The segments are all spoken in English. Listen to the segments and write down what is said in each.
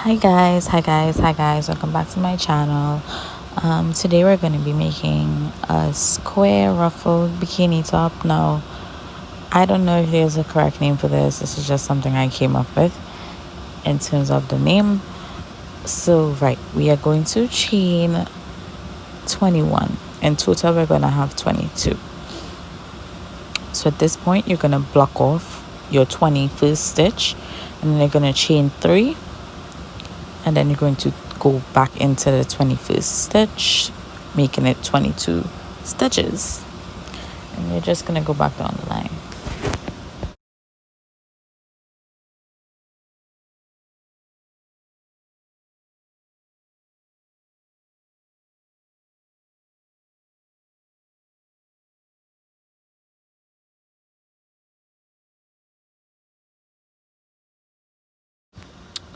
Hi guys, welcome back to my channel. Today we're going to be making a square ruffled bikini top. Now I don't know if there's a correct name for this is just something I came up with in terms of the name. So right, we are going to chain 21. In total we're going to have 22. So at this point you're going to block off your 21st stitch, and then you're going to chain 3, and then you're going to go back into the 21st stitch, making it 22 stitches, and you're just going to go back down the line.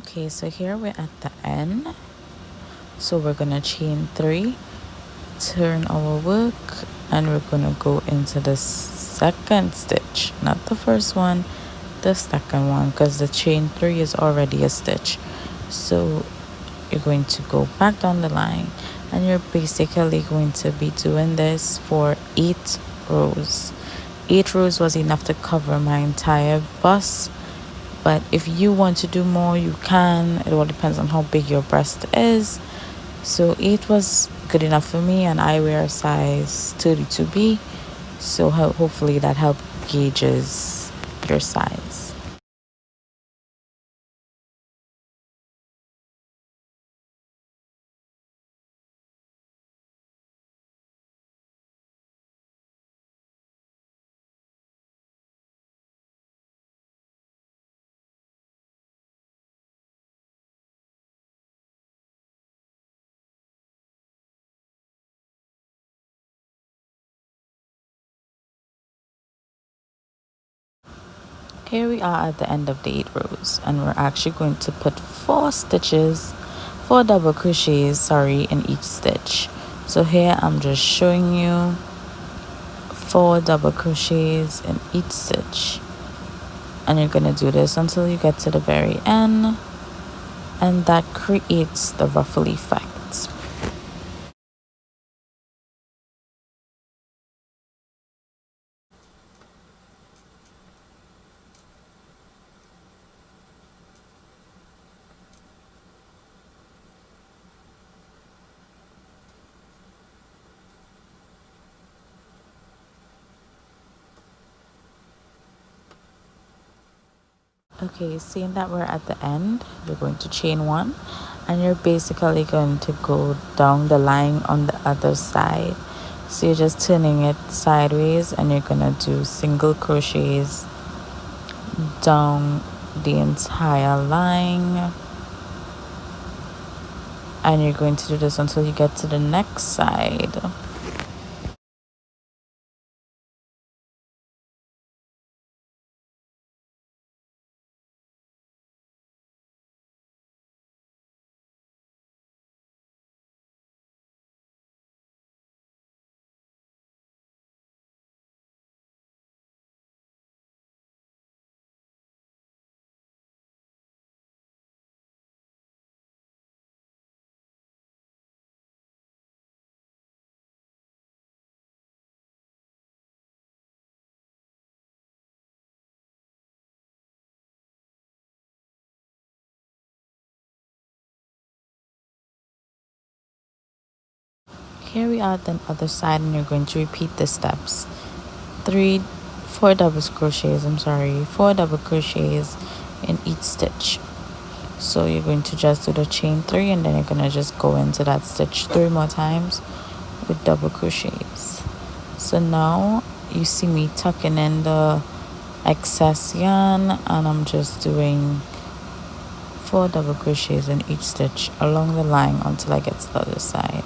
Okay, so here we're at the end, so we're going to chain 3, turn our work, and we're going to go into the second stitch, not the first one, the second one, because the chain 3 is already a stitch. So you're going to go back down the line, and you're basically going to be doing this for 8 rows. 8 rows was enough to cover my entire bust, but if you want to do more you can. It all depends on how big your breast is. So 8 was good enough for me, and I wear a size 32B, so hopefully that helps gauges your size. Here we are at the end of the 8 rows, and we're actually going to put 4 double crochets in each stitch. So here I'm just showing you 4 double crochets in each stitch, and you're going to do this until you get to the very end, and that creates the ruffle effect. Okay, seeing that we're at the end, you're going to chain 1, and you're basically going to go down the line on the other side. So you're just turning it sideways, and you're gonna do single crochets down the entire line, and you're going to do this until you get to the next side. Here we are at the other side, and you're going to repeat the steps. 4 double crochets in each stitch. So you're going to just do the chain 3, and then you're going to just go into that stitch 3 more times with double crochets. So now you see me tucking in the excess yarn, and I'm just doing 4 double crochets in each stitch along the line until I get to the other side.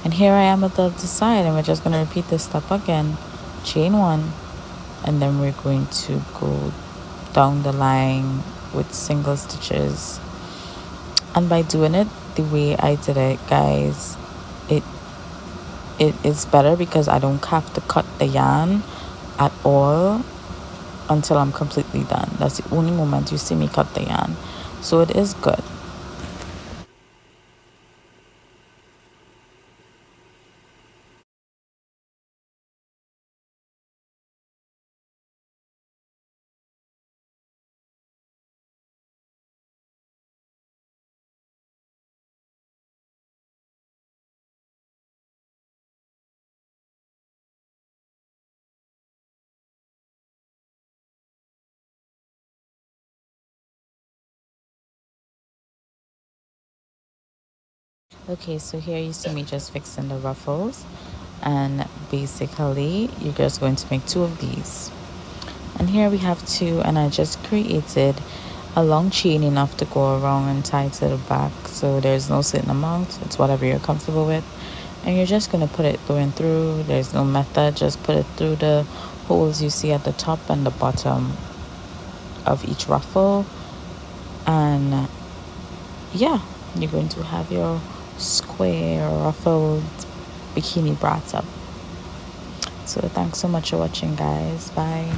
And here I am at the other side, and we're just going to repeat this step again. Chain 1, and then we're going to go down the line with single stitches. And by doing it the way I did it, guys, it is better because I don't have to cut the yarn at all until I'm completely done. That's the only moment you see me cut the yarn, so it is good. Okay, so here you see me just fixing the ruffles, and basically you're just going to make 2 of these. And here we have 2, and I just created a long chain enough to go around and tie to the back, so there's no certain amount, it's whatever you're comfortable with. And you're just going to put it going through. There's no method, just put it through the holes you see at the top and the bottom of each ruffle. And yeah, you're going to have your square ruffled bikini bra top. So thanks so much for watching, guys. Bye.